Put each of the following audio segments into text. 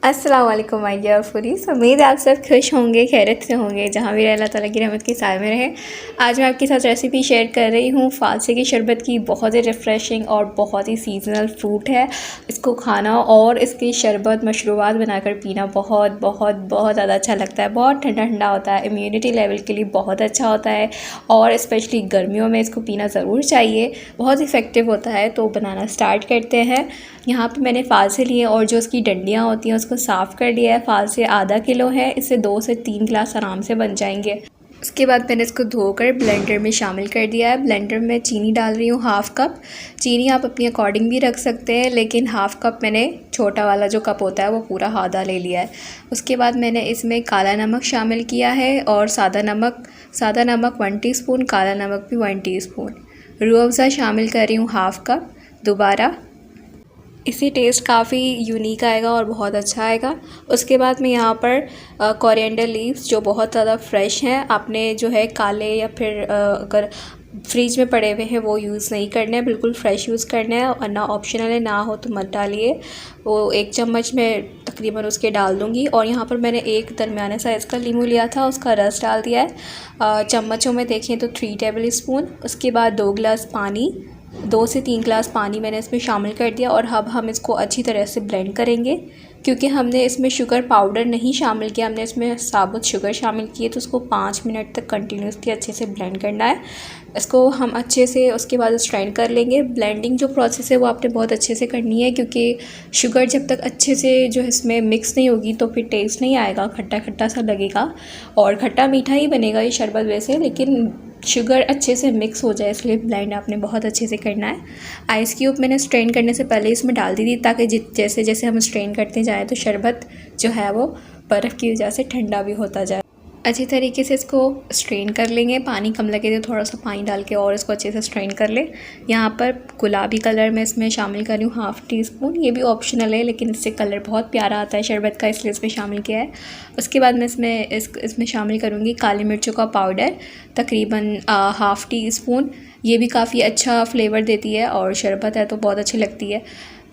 अस्सलाम वालेकुम my dear foodies. उम्मीद है आप सब खुश होंगे, खैरियत से होंगे, जहाँ भी अल्लाह ताला की रहमत के साए में रहे। आज मैं आपके साथ रेसिपी शेयर कर रही हूँ फालसे की शरबत की। बहुत ही रिफ़्रेशिंग और बहुत ही सीजनल फ्रूट है। इसको खाना और इसकी शरबत मशरूबात बनाकर पीना बहुत बहुत बहुत ज़्यादा अच्छा लगता है। बहुत ठंडा ठंडा होता है, इम्यूनिटी लेवल के लिए बहुत अच्छा होता है और स्पेशली गर्मियों में इसको पीना ज़रूर चाहिए। बहुत इफ़ेक्टिव होता है। तो बनाना स्टार्ट करते हैं। यहाँ पे मैंने फालसे लिए और जो उसकी डंडियाँ होती हैं उसको साफ़ कर लिया है। फालसे आधा किलो है, इससे 2 से 3 गिलास आराम से बन जाएंगे। उसके बाद मैंने इसको धोकर ब्लेंडर में शामिल कर दिया है। ब्लेंडर में चीनी डाल रही हूँ, हाफ़ कप। चीनी आप अपनी अकॉर्डिंग भी रख सकते हैं, लेकिन हाफ़ कप मैंने छोटा वाला जो कप होता है वो पूरा आधा ले लिया है। उसके बाद मैंने इसमें काला नमक शामिल किया है और सादा नमक 1 टीस्पून, काला नमक भी 1 टीस्पून। रूह अफ़ज़ा शामिल कर रही हूँ हाफ़ कप। दोबारा इससे टेस्ट काफ़ी यूनिक आएगा और बहुत अच्छा आएगा। उसके बाद मैं यहाँ पर कोरिएंडर लीव्स जो बहुत ज़्यादा फ्रेश हैं, आपने जो है काले या फिर अगर फ्रिज में पड़े हुए हैं वो यूज़ नहीं करने हैं, बिल्कुल फ़्रेश यूज़ करना है। और ना ऑप्शनल है, ना हो तो मत डालिए। वो 1 चम्मच में तकरीबन उसके डाल दूँगी। और यहाँ पर मैंने एक दरमियाने साइज़ का लीमू लिया था, उसका रस डाल दिया है। चम्मचों में देखें तो 3 टेबल स्पून। उसके बाद 2 गिलास पानी, 2 से 3 गिलास पानी मैंने इसमें शामिल कर दिया। और अब हम इसको अच्छी तरह से ब्लेंड करेंगे, क्योंकि हमने इसमें शुगर पाउडर नहीं शामिल किया, हमने इसमें साबुत शुगर शामिल की है। तो उसको 5 मिनट तक कंटिन्यूसली अच्छे से ब्लेंड करना है। इसको हम अच्छे से उसके बाद स्ट्रेन कर लेंगे। ब्लेंडिंग जो प्रोसेस है वो आपने बहुत अच्छे से करनी है, क्योंकि शुगर जब तक अच्छे से जो इसमें मिक्स नहीं होगी तो फिर टेस्ट नहीं आएगा, खट्टा खट्टा सा लगेगा। और खट्टा मीठा ही बनेगा ये शरबत वैसे, लेकिन शुगर अच्छे से मिक्स हो जाए, इसलिए ब्लेंड आपने बहुत अच्छे से करना है। आइस क्यूब मैंने स्ट्रेन करने से पहले इसमें डाल दी थी, ताकि जैसे जैसे हम स्ट्रेन करते जाएँ तो शरबत जो है वो बर्फ़ की वजह से ठंडा भी होता जाए। अच्छी तरीके से इसको स्ट्रेन कर लेंगे। पानी कम लगे तो थोड़ा सा पानी डाल के और इसको अच्छे से स्ट्रेन कर लें। यहाँ पर गुलाबी कलर मैं इसमें शामिल कर रही हूँ हाफ़ टी-स्पून। ये भी ऑप्शनल है, लेकिन इससे कलर बहुत प्यारा आता है शरबत का, इसलिए इसमें शामिल किया है। उसके बाद मैं इसमें शामिल करूँगी काली मिर्चों का पाउडर, तकरीबन हाफ़ टी-स्पून। ये भी काफ़ी अच्छा फ्लेवर देती है और शरबत है तो बहुत अच्छी लगती है।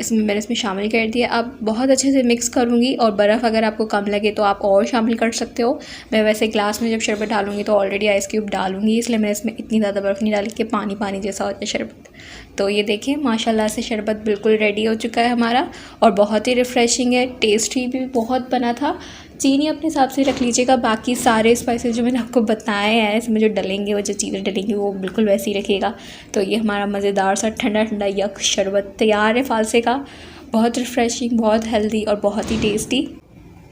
मैंने इसमें शामिल कर दिया। अब बहुत अच्छे से मिक्स करूँगी। और बर्फ़ अगर आपको कम लगे तो आप और शामिल कर सकते हो। मैं वैसे ग्लास में जब शरबत डालूँगी तो ऑलरेडी आइस क्यूब डालूँगी, इसलिए मैंने इसमें इतनी ज़्यादा बर्फ़ नहीं डाली कि पानी पानी जैसा हो जाए शरबत। तो ये देखें माशाल्लाह से शरबत बिल्कुल रेडी हो चुका है हमारा और बहुत ही रिफ़्रेशिंग है, टेस्टी भी बहुत बना था। चीनी अपने हिसाब से रख लीजिएगा। बाकी सारे स्पाइसेस जो मैंने आपको बताए हैं इसमें जो डलेंगे, वो जो चीज़ें डलेंगी वो बिल्कुल वैसे ही रखिएगा। तो ये हमारा मज़ेदार सा ठंडा ठंडा यक शरबत तैयार है फालसे का। बहुत रिफ़्रेशिंग, बहुत हेल्दी और बहुत ही टेस्टी।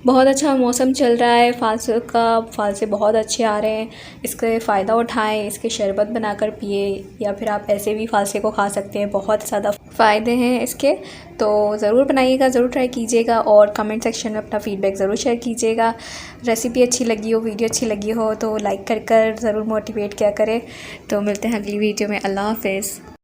बहुत अच्छा मौसम चल रहा है फालसे का, फालसे बहुत अच्छे आ रहे हैं। इसका फ़ायदा उठाएं, इसके शरबत बनाकर पिए, या फिर आप ऐसे भी फालसे को खा सकते हैं। बहुत ज़्यादा फ़ायदे हैं इसके। तो ज़रूर बनाइएगा, ज़रूर ट्राई कीजिएगा और कमेंट सेक्शन में अपना फ़ीडबैक ज़रूर शेयर कीजिएगा। रेसिपी अच्छी लगी हो, वीडियो अच्छी लगी हो तो लाइक कर ज़रूर मोटिवेट किया करें। तो मिलते हैं अगली वीडियो में। अल्लाह हाफ़िज़।